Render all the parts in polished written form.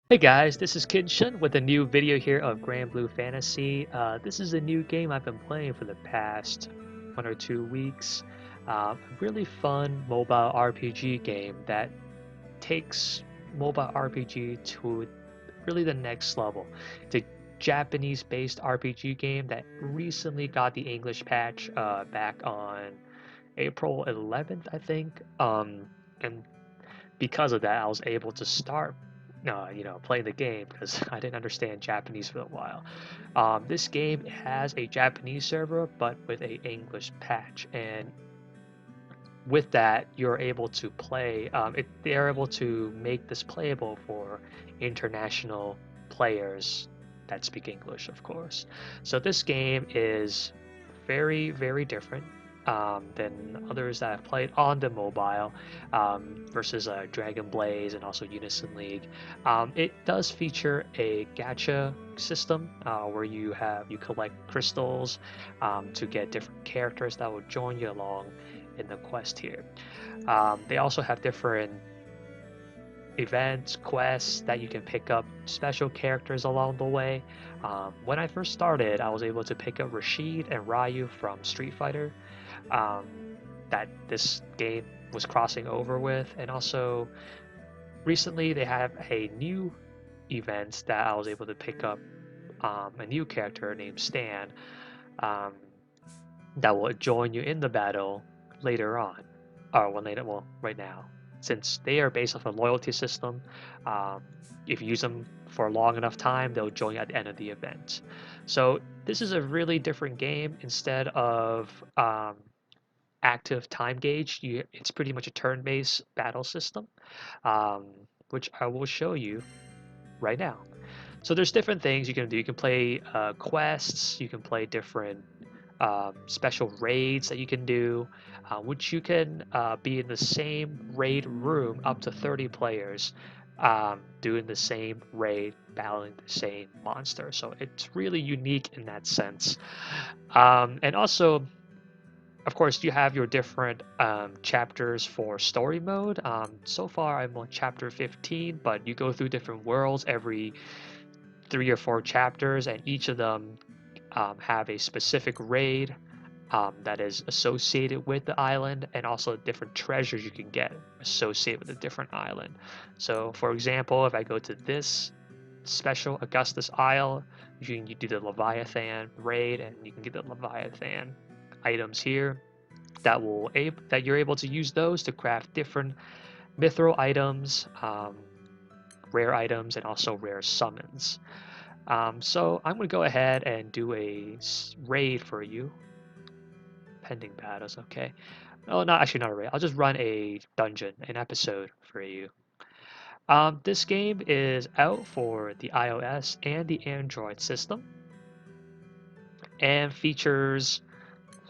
Hey guys, this is KinShun with a new video here of Gran Blue Fantasy. This is a new game I've been playing for the past 1 or 2 weeks. A really fun mobile RPG game that takes mobile RPG to really the next level. It's a Japanese-based RPG game that recently got the English patch back on April 11th, I think. And because of that, I was able to start, playing the game because I didn't understand Japanese for a while. This game has a Japanese server, but with a English patch, and with that, you're able to play. They're able to make this playable for international players that speak English, of course. So this game is very, very different than others that I've played on the mobile versus Dragon Blaze and also Unison League. It does feature a gacha system where you collect crystals to get different characters that will join you along in the quest here. They also have different events, quests that you can pick up special characters along the way. When I first started, I was able to pick up Rashid and Ryu from Street Fighter um, that this game was crossing over with. And also, recently they have a new event that I was able to pick up a new character named Stan um, that will join you in the battle later on, or right now, since they are based off a loyalty system. Um, if you use them for a long enough time, they'll join you at the end of the event. So this is a really different game. Instead of active time gauge, it's pretty much a turn-based battle system, um, which I will show you right now. So there's different things you can do. You can play quests. You can play different special raids that you can do, which you can be in the same raid room up to 30 players doing the same raid, battling the same monster. So it's really unique in that sense. And also, of course, you have your different chapters for story mode. So far, I'm on chapter 15, but you go through different worlds every 3 or 4 chapters, and each of them have a specific raid that is associated with the island, and also different treasures you can get associated with a different island. So, for example, if I go to this special Augustus Isle, you do the Leviathan raid, and you can get the Leviathan items here that you're able to use those to craft different mithril items, rare items, and also rare summons. So I'm going to go ahead and do a raid for you. Pending battles, okay. Oh, not a raid. I'll just run a dungeon, an episode for you. This game is out for the iOS and the Android system and features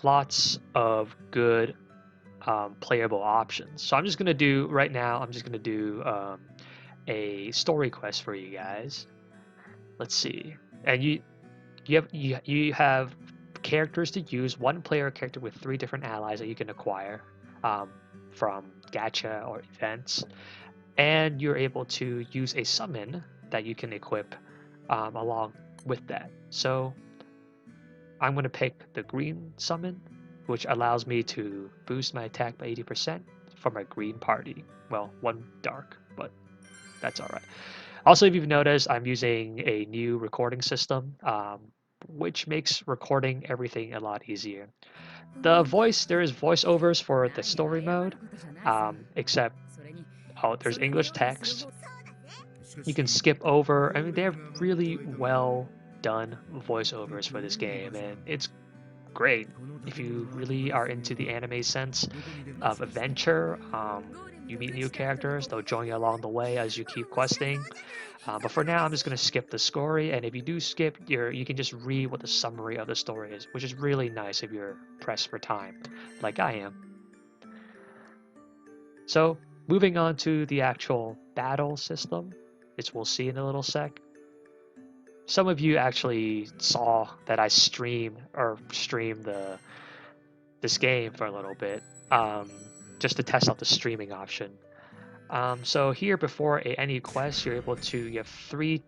lots of good playable options. So I'm just gonna do right now. I'm just gonna do a story quest for you guys. Let's see, and you have characters to use. One player character with 3 different allies that you can acquire um, from gacha or events, and you're able to use a summon that you can equip along with that. So I'm going to pick the green summon, which allows me to boost my attack by 80% for my green party. Well, one dark, but that's all right. Also, if you've noticed, I'm using a new recording system, which makes recording everything a lot easier. There is voiceovers for the story mode, except, oh, there's English text. You can skip over. I mean, they have really well done voiceovers for this game, and it's great if you really are into the anime sense of adventure. You meet new characters, they'll join you along the way as you keep questing. But for now, I'm just going to skip the story, and if you do skip, you can just read what the summary of the story is, which is really nice if you're pressed for time, like I am. So, moving on to the actual battle system, which we'll see in a little sec. Some of you actually saw that I streamed this game for a little bit, um, just to test out the streaming option. So here before any quest, you're able to, you have three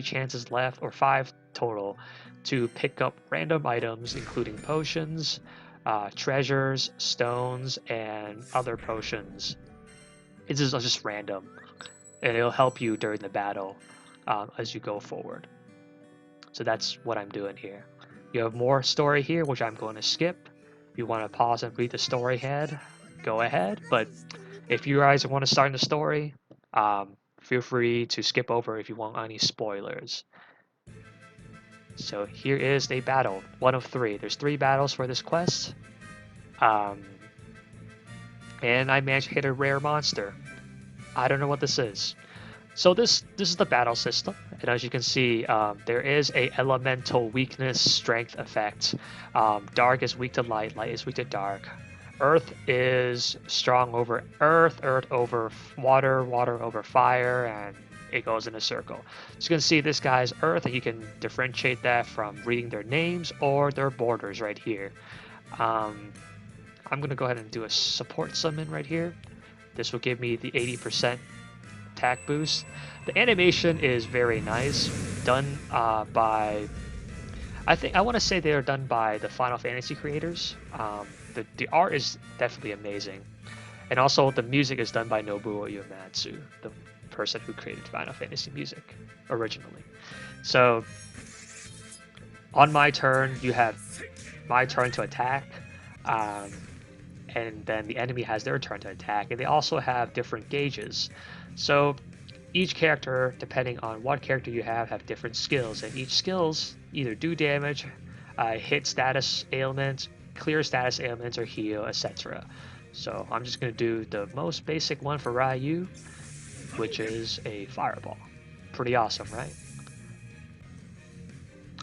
chances left, or five total, to pick up random items, including potions, treasures, stones, and other potions. It's just random, and it'll help you during the battle as you go forward. So that's what I'm doing here. You have more story here, which I'm going to skip. If you want to pause and read the story head, go ahead. But if you guys want to start in the story, feel free to skip over if you want any spoilers. So here is a battle, one of three. There's three battles for this quest. Um, and I managed to hit a rare monster. I don't know what this is. So this is the battle system, and as you can see, there is a elemental weakness strength effect. Dark is weak to light, light is weak to dark. Earth is strong over earth, earth over water, water over fire, and it goes in a circle. So you can see this guy's earth, and you can differentiate that from reading their names or their borders right here. I'm gonna go ahead and do a support summon right here. This will give me the 80% attack boost. The animation is very nice, done by, I want to say they are done by the Final Fantasy creators. The art is definitely amazing, and also the music is done by Nobuo Uematsu, the person who created Final Fantasy music originally. So on my turn, you have my turn to attack. And then the enemy has their turn to attack, and they also have different gauges. So each character, depending on what character you have different skills, and each skills either do damage, hit status ailments, clear status ailments, or heal, etc. So I'm just going to do the most basic one for Ryu, which is a fireball. Pretty awesome, right?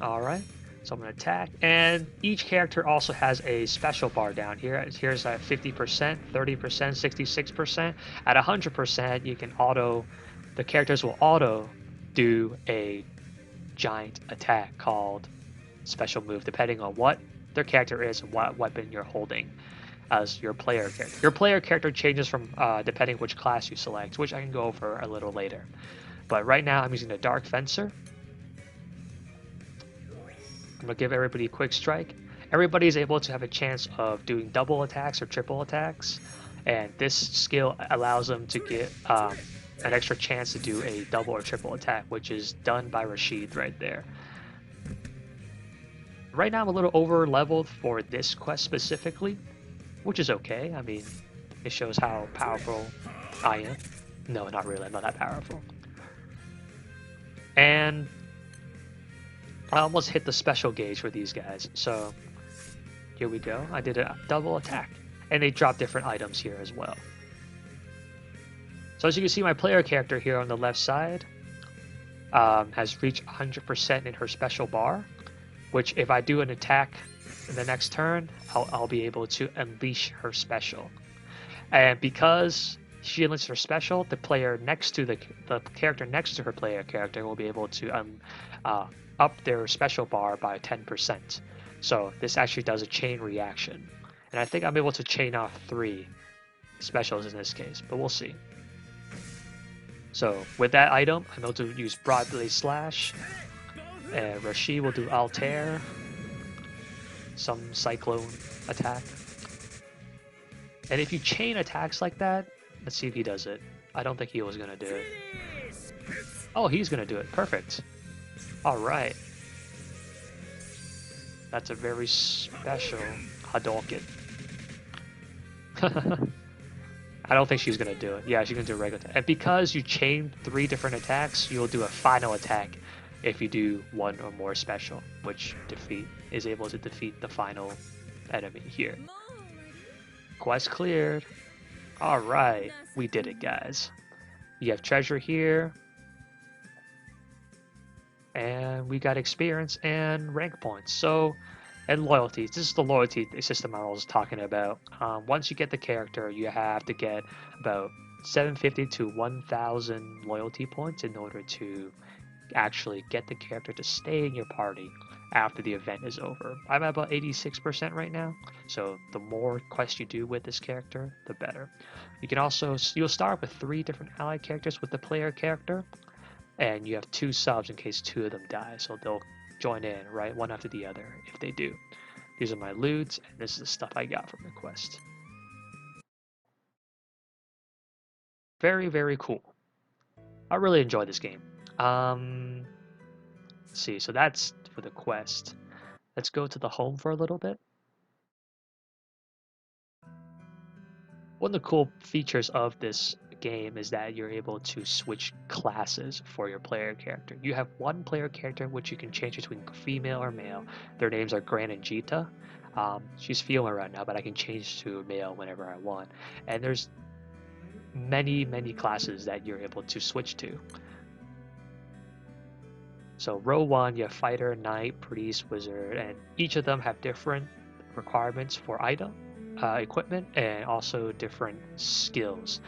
Alright, so I'm going to attack, and each character also has a special bar down here. Here's at 50%, 30%, 66%. At 100%, you can the characters will auto do a giant attack called special move, depending on what their character is and what weapon you're holding as your player character. Your player character changes from depending which class you select, which I can go over a little later. But right now, I'm using the Dark Fencer. I'm going to give everybody a quick strike. Everybody is able to have a chance of doing double attacks or triple attacks, and this skill allows them to get an extra chance to do a double or triple attack, which is done by Rashid right there. Right now I'm a little over leveled for this quest specifically, which is okay. I mean, it shows how powerful I am. No, not really, I'm not that powerful. And I almost hit the special gauge for these guys, so here we go. I did a double attack, and they drop different items here as well. So as you can see, my player character here on the left side has reached 100% in her special bar, which if I do an attack in the next turn, I'll be able to unleash her special. And because she unleashes her special, the player next to the character next to her player character will be able to up their special bar by 10%. So this actually does a chain reaction. And I think I'm able to chain off 3 specials in this case, but we'll see. So with that item, I'm able to use Broad Blade Slash, and Rashid will do Altair, some Cyclone attack. And if you chain attacks like that, let's see if he does it. I don't think he was going to do it. Oh, he's going to do it. Perfect. Alright. That's a very special Hadouken. I don't think she's going to do it. Yeah, she's going to do a regular attack. And because you chain 3 different attacks, you'll do a final attack if you do 1 or more special, which is able to defeat the final enemy here. Quest cleared. Alright, we did it, guys. You have treasure here. And we got experience and rank points. So, and loyalty. This is the loyalty system I was talking about. Once you get the character, you have to get about 750 to 1,000 loyalty points in order to actually get the character to stay in your party after the event is over. I'm at about 86% right now, so the more quests you do with this character, the better. You can also, you'll start with 3 different allied characters with the player character, and you have 2 subs in case 2 of them die, so they'll join in, right, one after the other if they do. These are my loots, and this is the stuff I got from the quest. Very, very cool. I really enjoy this game. Let's see, so that's for the quest. Let's go to the home for a little bit. One of the cool features of this game is that you're able to switch classes for your player character. You have one player character which you can change between female or male. Their names are Gran and Jita. She's female right now, but I can change to male whenever I want. And there's many, many classes that you're able to switch to. So row 1, you have fighter, knight, priest, wizard, and each of them have different requirements for item, equipment, and also different skills.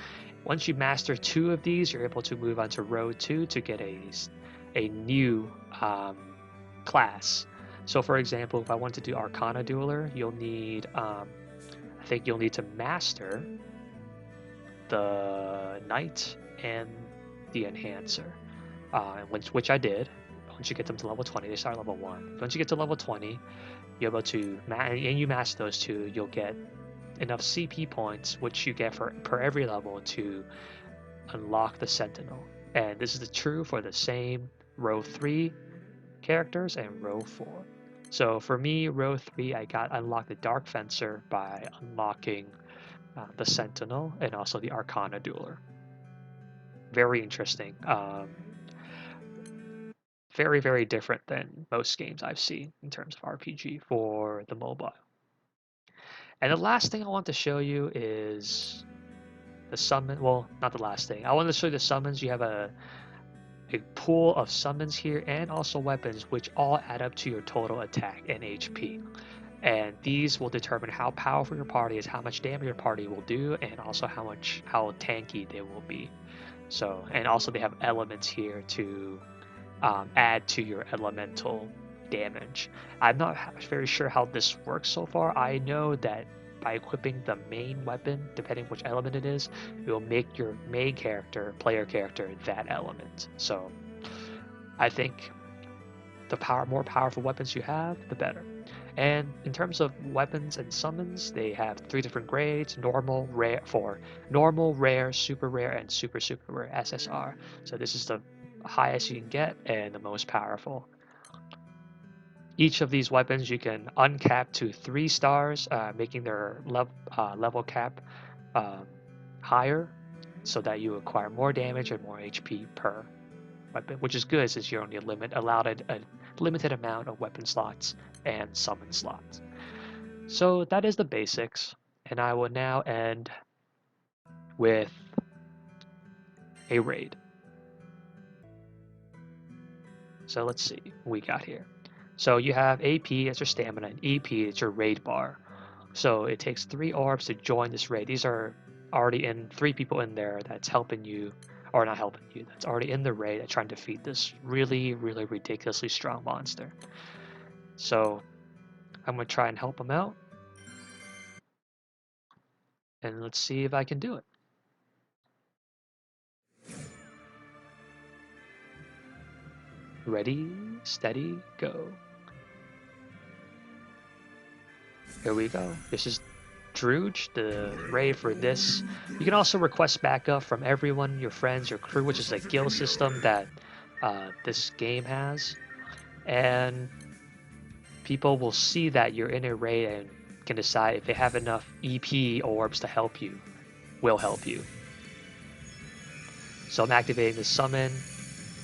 Once you master 2 of these, you're able to move on to row 2 to get a new class. So for example, if I want to do Arcana Dueler, you'll need, I think you'll need to master the Knight and the Enhancer, which I did. Once you get them to level 20, they start level 1. Once you get to level 20, you're able to, and you master those 2, you'll get enough CP points, which you get per every level, to unlock the Sentinel. And this is true for the same row 3 characters and row 4. So for me, row 3, I unlocked the Dark Fencer by unlocking the Sentinel and also the Arcana Dueler. Very interesting. Very, very different than most games I've seen in terms of RPG for the mobile. And the last thing I want to show you is the summon. Well, not the last thing. I want to show you the summons. You have a pool of summons here and also weapons, which all add up to your total attack and HP. And these will determine how powerful your party is, how much damage your party will do, and also how tanky they will be. So, and also they have elements here to add to your elemental damage. I'm not very sure how this works so far. I know that by equipping the main weapon, depending which element it is, it will make your main character, player character, that element. So I think the more powerful weapons you have, the better. And in terms of weapons and summons, they have 3 different grades: normal, rare, super rare, and super rare SSR. So this is the highest you can get and the most powerful. Each of these weapons you can uncap to 3 stars, making their level cap higher, so that you acquire more damage and more HP per weapon, which is good since you're only allowed a limited amount of weapon slots and summon slots. So that is the basics, and I will now end with a raid. So let's see what we got here. So you have AP as your stamina and EP as your raid bar. So it takes 3 orbs to join this raid. These are already 3 people in there that's helping you, or not helping you, that's already in the raid that's trying to defeat this really, really ridiculously strong monster. So I'm going to try and help them out. And let's see if I can do it. Ready, steady, go. Here we go. This is Druge, the raid for this. You can also request backup from everyone, your friends, your crew, which is a guild system that this game has. And people will see that you're in a raid and can decide if they have enough EP orbs to help you, will help you. So I'm activating the summon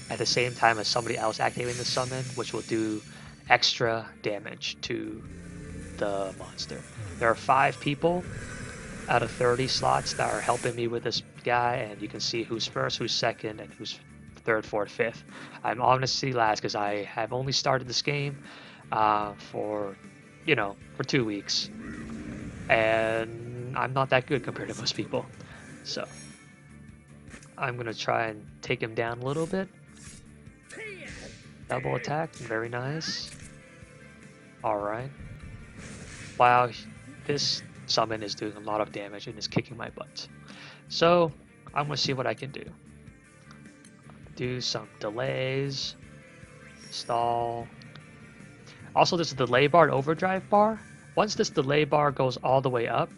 at the same time as somebody else activating the summon, which will do extra damage to the monster. There are 5 people out of 30 slots that are helping me with this guy, and you can see who's first, who's second, and who's 3rd, 4th, 5th. I'm honestly last because I have only started this game for 2 weeks, and I'm not that good compared to most people. So I'm gonna try and take him down a little bit. Double attack, very nice. Alright. Wow, this summon is doing a lot of damage and is kicking my butt. So, I'm gonna see what I can do. Do some delays. Stall. Also, there's a delay bar and overdrive bar. Once this delay bar goes all the way up,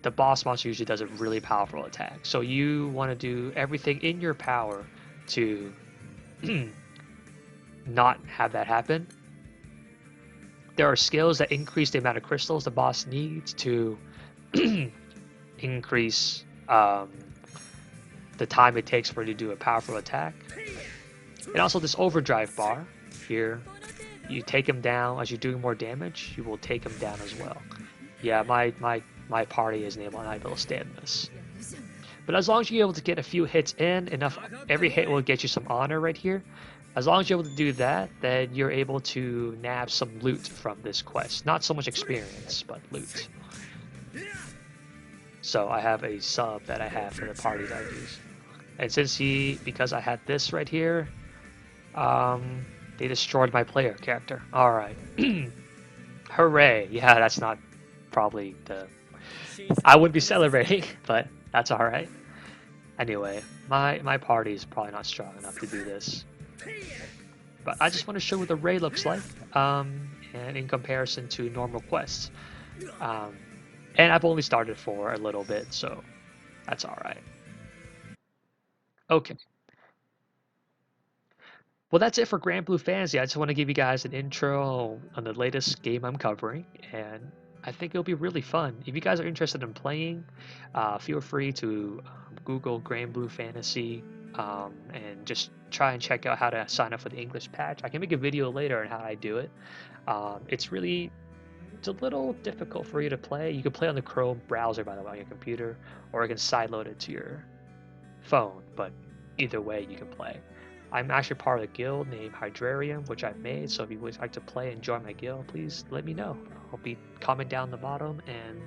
the boss monster usually does a really powerful attack. So you want to do everything in your power to not have that happen. There are skills that increase the amount of crystals the boss needs to increase the time it takes for you to do a powerful attack. And also this overdrive bar here, you take him down. As you're doing more damage, you will take him down as well. Yeah, my party isn't able to stand this. But as long as you're able to get a few hits in, every hit will get you some honor right here. As long as you're able to do that, then you're able to nab some loot from this quest. Not so much experience, but loot. So I have a sub that I have for the party that I use. And because I had this right here, they destroyed my player character. Alright. Hooray. Yeah, that's not probably I would be celebrating, but that's alright. Anyway, my party is probably not strong enough to do this. But I just want to show what the raid looks like, and in comparison to normal quests. And I've only started for a little bit, so that's alright. Okay. Well, that's it for Gran Blue Fantasy. I just want to give you guys an intro on the latest game I'm covering, and I think it'll be really fun. If you guys are interested in playing, feel free to Google Gran Blue Fantasy and just try and check out how to sign up for the English patch. I can make a video later on how I do it. It's a little difficult for you to play. You can play on the Chrome browser, by the way, on your computer, or you can sideload it to your phone, but either way you can play. I'm actually part of a guild named Hydrarium, which I've made, so if you would like to play and join my guild, please let me know. I'll be comment down the bottom and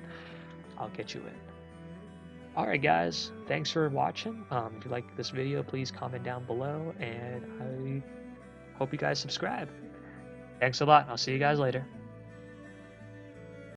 I'll get you in. Alright guys, thanks for watching. If you like this video, please comment down below, and I hope you guys subscribe. Thanks a lot, I'll see you guys later.